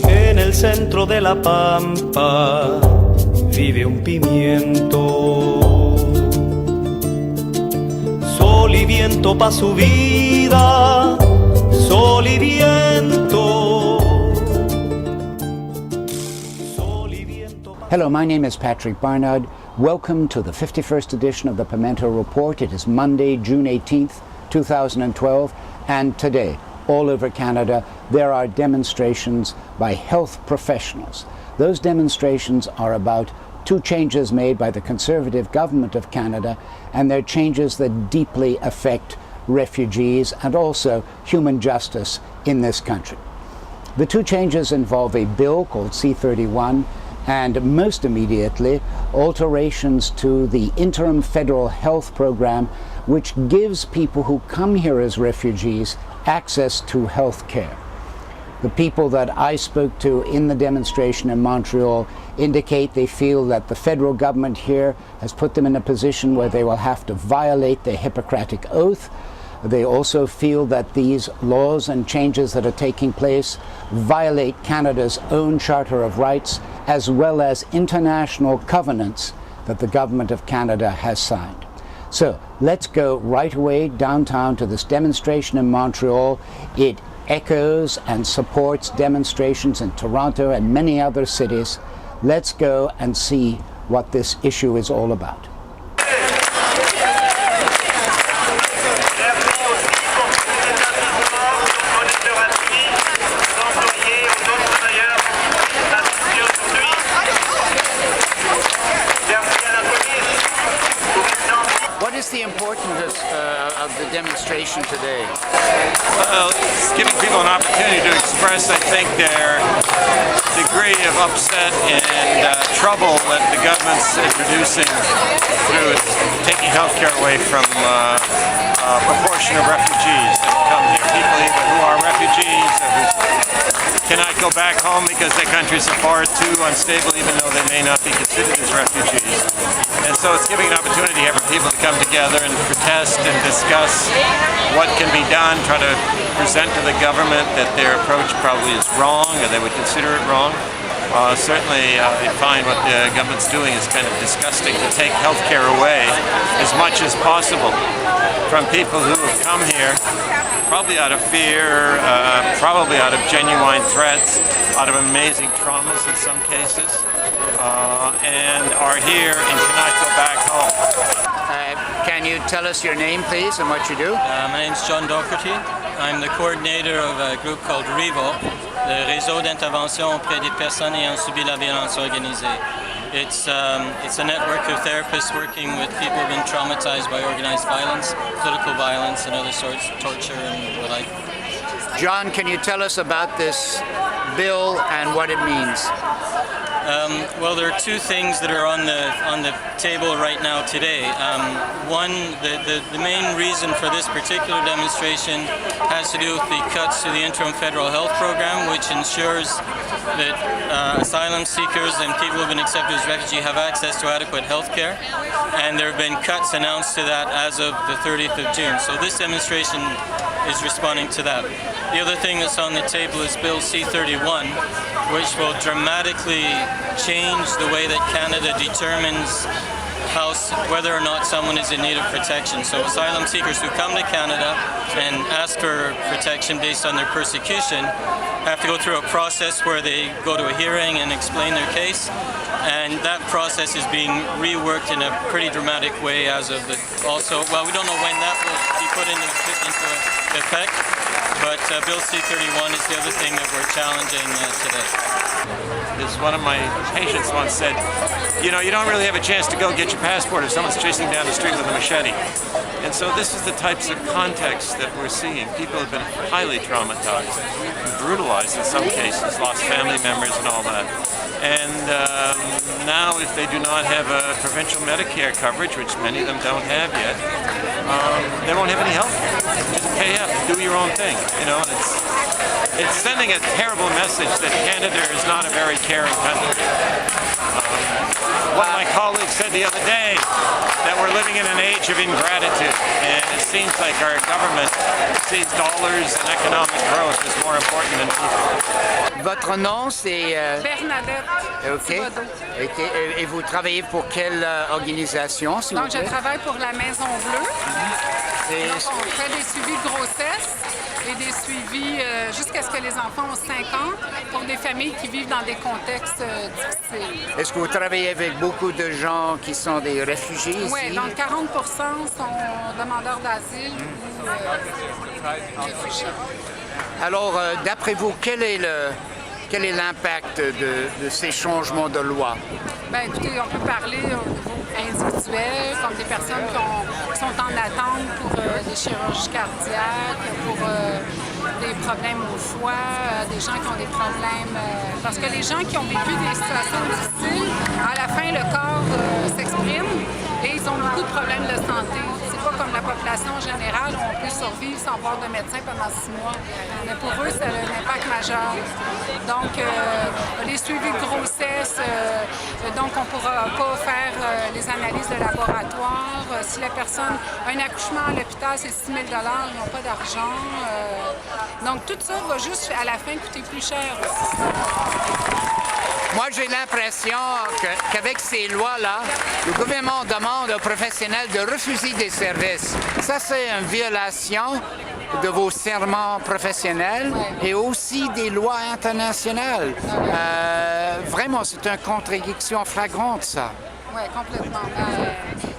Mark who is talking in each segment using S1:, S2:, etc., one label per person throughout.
S1: En el centro de la pampa vive un pimiento. Sol y viento pa' su vida, sol y viento. Sol y viento pa'
S2: Hello, my name is Patrick Barnard. Welcome to the 51st edition of the Pimento Report. It is Monday, June 18th, 2012, and today, all over Canada, there are demonstrations by health professionals. Those demonstrations are about two changes made by the Conservative government of Canada, and they're changes that deeply affect refugees and also human justice in this country. The two changes involve a bill called C-31 and, most immediately, alterations to the Interim federal health program, which gives people who come here as refugees access to health care. The people that I spoke to in the demonstration in Montreal indicate they feel that the federal government here has put them in a position where they will have to violate their Hippocratic oath. They also feel that these laws and changes that are taking place violate Canada's own Charter of Rights, as well as international covenants that the government of Canada has signed. So let's go right away downtown to this demonstration in Montreal. It echoes and supports demonstrations in Toronto and many other cities. Let's go and see what this issue is all about. What is the importance of the demonstration today?
S3: Well, it's giving people an opportunity to express, I think, their degree of upset and trouble that the government's introducing through taking health care away from a proportion of refugees that come here. People either who are refugees or who cannot go back home because their countries are far too unstable, even though they may not be considered as refugees. And so it's giving an opportunity here for people to come together and protest and discuss what can be done, try to present to the government that their approach probably is wrong or they would consider it wrong. Certainly I find what the government's doing is kind of disgusting, to take health care away as much as possible from people who have come here probably out of fear, probably out of genuine threats, out of amazing traumas in some cases, and are here and cannot go back home.
S2: Can you tell us your name, please, and what you do?
S4: My name is John Doherty. I'm the coordinator of a group called REVO, le réseau d'intervention auprès des personnes ayant subi la violence organisée. It's a network of therapists working with people who've been traumatized by organized violence, political violence, and other sorts of torture and the like.
S2: John, can you tell us about this bill and what it means?
S4: Well, there are two things that are on the table right now today. One, the main reason for this particular demonstration has to do with the cuts to the Interim Federal Health Program, which ensures that asylum seekers and people who have been accepted as refugees have access to adequate health care. And there have been cuts announced to that as of the 30th of June. So this demonstration is responding to that. The other thing that's on the table is Bill C31, which will dramatically change the way that Canada determines whether or not someone is in need of protection. So asylum seekers who come to Canada and ask for protection based on their persecution have to go through a process where they go to a hearing and explain their case. And that process is being reworked in a pretty dramatic way as of well, we don't know when that will be put into effect, but Bill C31 is the other thing that we're challenging today.
S3: As one of my patients once said, you know, you don't really have a chance to go get your passport if someone's chasing down the street with a machete. And so this is the types of context that we're seeing. People have been highly traumatized, brutalized in some cases, lost family members and all that. And now if they do not have a provincial Medicare coverage, which many of them don't have yet, they won't have any health care. Just pay up, do your own thing. You know, it's sending a terrible message that Canada is not a very caring country. One of my colleagues said the other day that we're living in an age of ingratitude, and it seems like our government sees dollars and economic growth as more important than people.
S2: Votre nom, c'est...
S5: Bernadette.
S2: OK. Et vous travaillez pour quelle organisation, s'il vous
S5: Donc,
S2: plaît?
S5: je travaille pour la Maison Bleue.
S2: Et-
S5: Donc, on fait des suivis de grossesse et des suivis jusqu'à ce que les enfants ont 5 ans pour des familles qui vivent dans des contextes difficiles.
S2: Est-ce que vous travaillez avec beaucoup de gens qui sont des réfugiés ici?
S5: Oui, donc 40% sont demandeurs d'asile ou réfugiés.
S2: Alors, d'après vous, quel est l'impact de ces changements de loi?
S5: Ben, écoutez, on peut parler au niveau individuel, comme des personnes qui sont en attente pour des chirurgies cardiaques, pour des problèmes au foie, des gens qui ont des problèmes... parce que les gens qui ont vécu des situations difficiles, à la fin, le corps s'exprime et ils ont beaucoup de problèmes de santé. C'est pas comme la population générale où on peut survivre sans voir de médecin pendant 6 mois. Mais pour eux, ça a un impact majeur. Donc, les suivis de grossesse, donc on ne pourra pas faire les analyses de laboratoire. Si la personne a un accouchement à l'hôpital, c'est 6 000 $, ils n'ont pas d'argent. Donc, tout ça va juste, à la fin, coûter plus cher aussi.
S2: Moi, j'ai l'impression qu'avec ces lois-là, le gouvernement demande aux professionnels de refuser des services. Ça, c'est une violation de vos serments professionnels et aussi des lois internationales. Vraiment, c'est une contradiction flagrante, ça.
S5: Oui, complètement.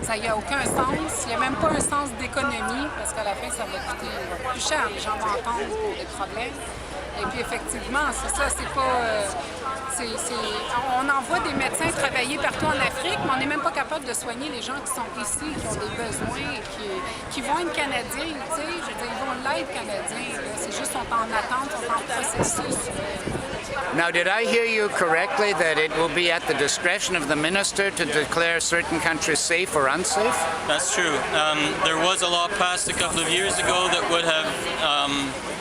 S5: Ça n'y a aucun sens. Il n'y a même pas un sens d'économie parce qu'à la fin, ça va coûter plus cher. Les gens vont entendre pour des problèmes. Et puis effectivement, c'est ça, c'est pas... on envoie des médecins travailler partout en Afrique, mais on n'est même pas capable de soigner les gens qui sont ici, qui ont des besoins, qui vont être Canadiens, tu sais. Je veux dire, ils vont l'être Canadiens. Là. C'est juste qu'ils sont en attente, ils sont en processus.
S2: Now, did I hear you correctly that it will be at the discretion of the minister to declare certain countries safe or unsafe?
S4: That's true. There was a law passed a couple of years ago that would have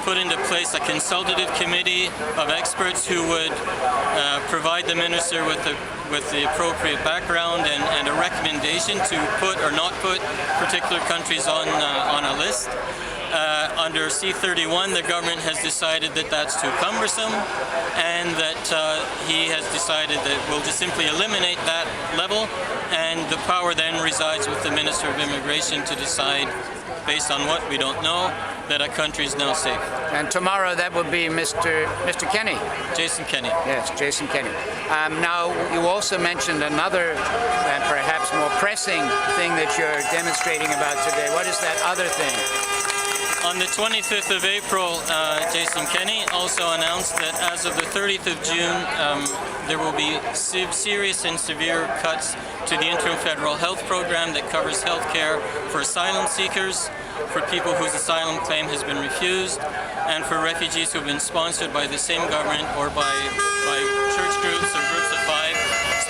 S4: put into place a consultative committee of experts who would provide the minister with the appropriate background and a recommendation to put or not put particular countries on a list. Under C-31, the government has decided that that's too cumbersome and that he has decided that we'll just simply eliminate that level, and the power then resides with the Minister of Immigration to decide, based on what we don't know, that a country is now safe.
S2: And tomorrow that will be Mr. Kenny.
S4: Jason Kenney.
S2: Yes, Jason Kenny. Now, you also mentioned another and perhaps more pressing thing that you're demonstrating about today. What is that other thing?
S4: On the 25th of April, Jason Kenney also announced that as of the 30th of June, there will be serious and severe cuts to the Interim Federal Health Program that covers health care for asylum seekers, for people whose asylum claim has been refused, and for refugees who have been sponsored by the same government or by church groups or groups of 5,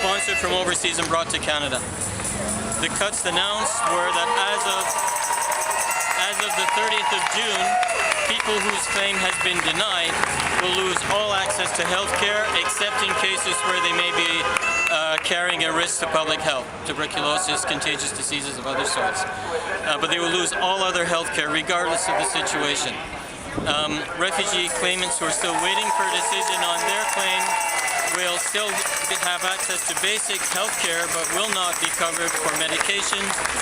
S4: sponsored from overseas and brought to Canada. The cuts announced were that as of the 30th of June, people whose claim has been denied will lose all access to health care except in cases where they may be carrying a risk to public health, tuberculosis, contagious diseases of other sorts. But they will lose all other health care regardless of the situation. Refugee claimants who are still waiting for a decision on their claim will still have access to basic health care but will not be covered for medication,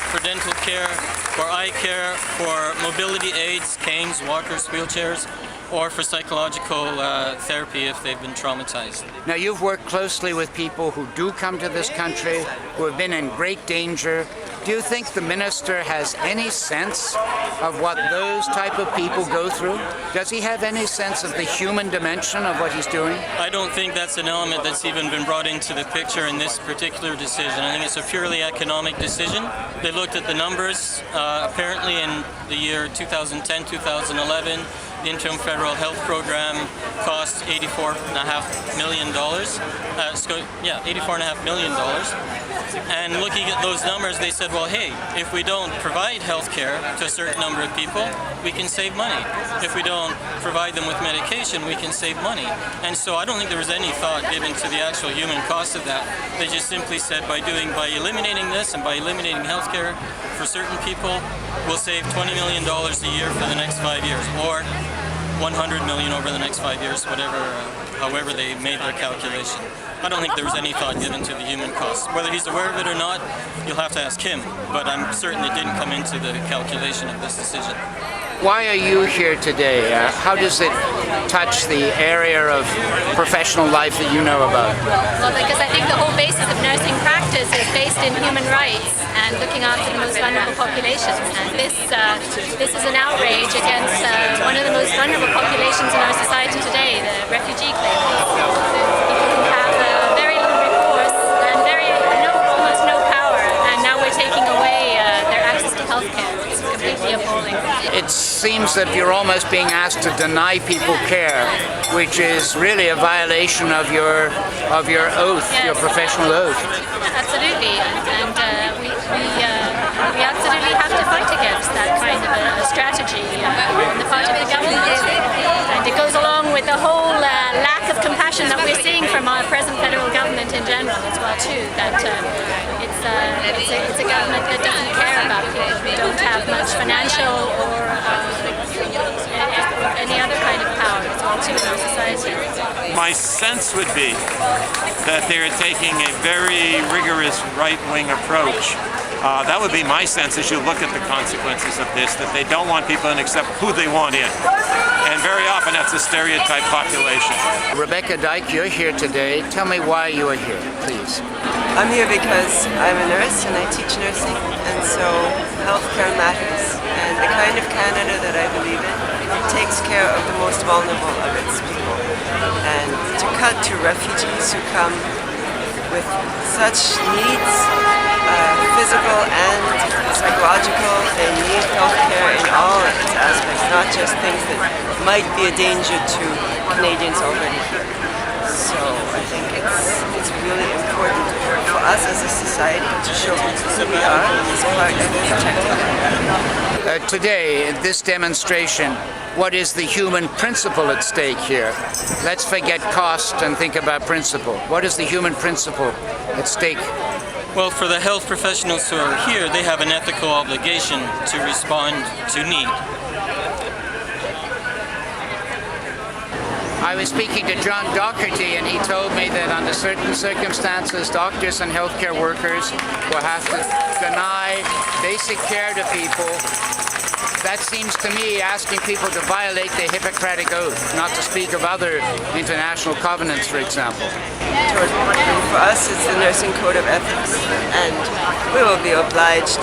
S4: for dental care, for eye care, for mobility aids, canes, walkers, wheelchairs, or for psychological therapy if they've been traumatized.
S2: Now, you've worked closely with people who do come to this country, who have been in great danger. Do you think the minister has any sense of what those type of people go through? Does he have any sense of the human dimension of what he's doing?
S4: I don't think that's an element that's even been brought into the picture in this particular decision. I think it's a purely economic decision. They looked at the numbers. Apparently in the year 2010, 2011, the Interim Federal Health Program costs $84.5 million. $84.5 million. And looking at those numbers, they said, well, hey, if we don't provide health care to a certain number of people, we can save money. If we don't provide them with medication, we can save money. And so I don't think there was any thought given to the actual human cost of that. They just simply said by eliminating this and by eliminating health care for certain people, we'll save $20 million a year for the next 5 years, or $100 million over the next 5 years, however they made their calculation. I don't think there was any thought given to the human cost. Whether he's aware of it or not, you'll have to ask him, but I'm certain it didn't come into the calculation of this decision.
S2: Why are you here today? How does it touch the area of professional life that you know about?
S6: Well, because I think the whole basis of nursing practice is based in human rights and looking after the most vulnerable populations. And this is an outrage against one of the most vulnerable populations in our society today, the refugee claimants. People who have very little recourse and almost no power, and now we're taking away their access to health care. It's completely appalling.
S2: It seems that you're almost being asked to deny people care, which is really a violation of your oath,
S6: yes.
S2: Your professional oath.
S6: Absolutely, and we absolutely have to fight against that kind of a strategy on the part of the government. And it goes along with the whole lack of compassion that we're seeing from our present federal government in general as well too. That it's a government that doesn't care about people who don't have much financial or any other kind of power as well too in our society.
S3: My sense would be that they're taking a very rigorous right-wing approach. That would be my sense as you look at the consequences of this, that they don't want people in except who they want in. And very often that's a stereotype population.
S2: Rebecca Dyke, you're here today. Tell me why you are here, please.
S7: I'm here because I'm a nurse and I teach nursing, and so healthcare matters. And the kind of Canada that I believe in takes care of the most vulnerable of its people. And to cut to refugees who come with such needs, physical and psychological, they need healthcare in all of its aspects, not just things that might be a danger to Canadians already here. So I think it's really important for us as a society to show who we are as part of protecting them.
S2: Today, in this demonstration, what is the human principle at stake here? Let's forget cost and think about principle. What is the human principle at stake?
S4: Well, for the health professionals who are here, they have an ethical obligation to respond to need.
S2: I was speaking to John Docherty, and he told me that under certain circumstances, doctors and healthcare workers will have to deny basic care to people. That seems to me asking people to violate their Hippocratic oath, not to speak of other international covenants, for example.
S7: For us, it's the Nursing Code of Ethics, and we will be obliged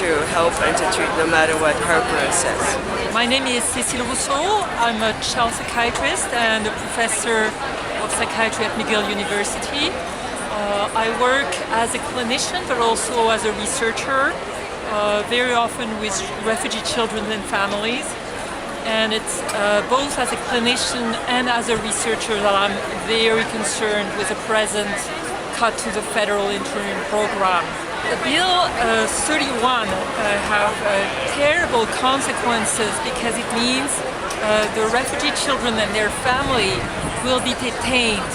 S7: to help and to treat no matter what Harper says.
S8: My name is Cécile Rousseau. I'm a child psychiatrist and a professor of psychiatry at McGill University. I work as a clinician, but also as a researcher, very often with refugee children and families. And it's both as a clinician and as a researcher that I'm very concerned with the present cut to the federal interim program. Bill C31 have terrible consequences because it means the refugee children and their family will be detained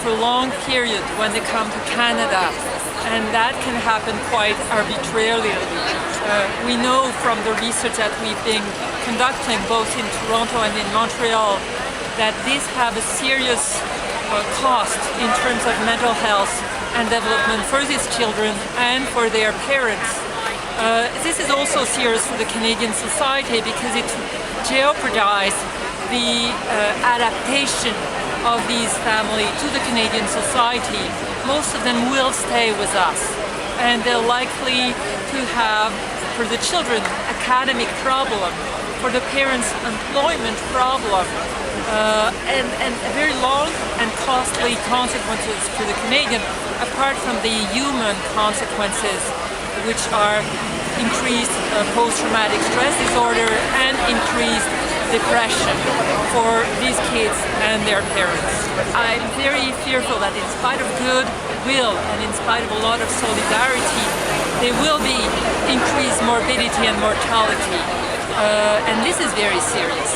S8: for a long period when they come to Canada, and that can happen quite arbitrarily. We know from the research that we've been conducting both in Toronto and in Montreal that these have a serious cost in terms of mental health and development for these children and for their parents. This is also serious for the Canadian society because it jeopardizes the adaptation of these families to the Canadian society. Most of them will stay with us, and they're likely to have, for the children, academic problem, for the parents, employment problem, and very long and costly consequences for the Canadian, apart from the human consequences, which are increased post-traumatic stress disorder and increased depression for these kids and their parents. I'm very fearful that in spite of goodwill and in spite of a lot of solidarity, there will be increased morbidity and mortality. And this is very serious.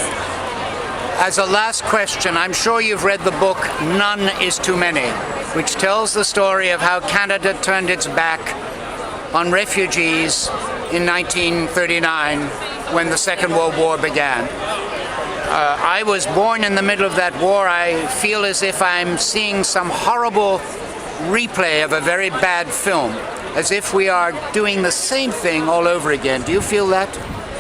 S2: As a last question, I'm sure you've read the book None is Too Many, which tells the story of how Canada turned its back on refugees in 1939 when the Second World War began. I was born in the middle of that war. I feel as if I'm seeing some horrible replay of a very bad film, as if we are doing the same thing all over again. Do you feel that?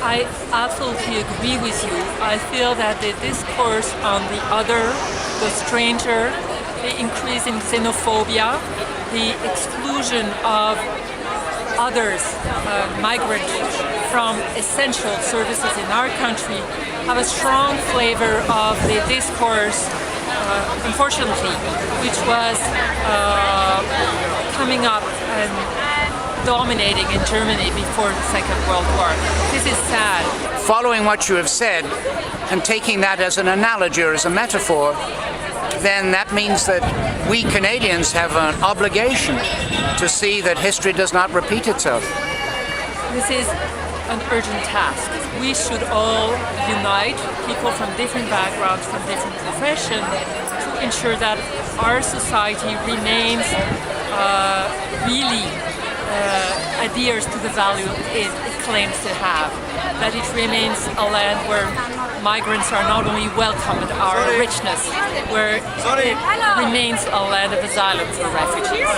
S8: I absolutely agree with you. I feel that the discourse on the other, the stranger, the increase in xenophobia, the exclusion of others, migrants, from essential services in our country have a strong flavor of the discourse, unfortunately, which was coming up and dominating in Germany before the Second World War. This is sad.
S2: Following what you have said and taking that as an analogy or as a metaphor, then that means that we Canadians have an obligation to see that history does not repeat itself.
S8: This is an urgent task. We should all unite, people from different backgrounds, from different professions, to ensure that our society remains really adheres to the value it claims to have, that it remains a land where migrants are not only welcomed, our richness, where it remains a land of asylum for refugees.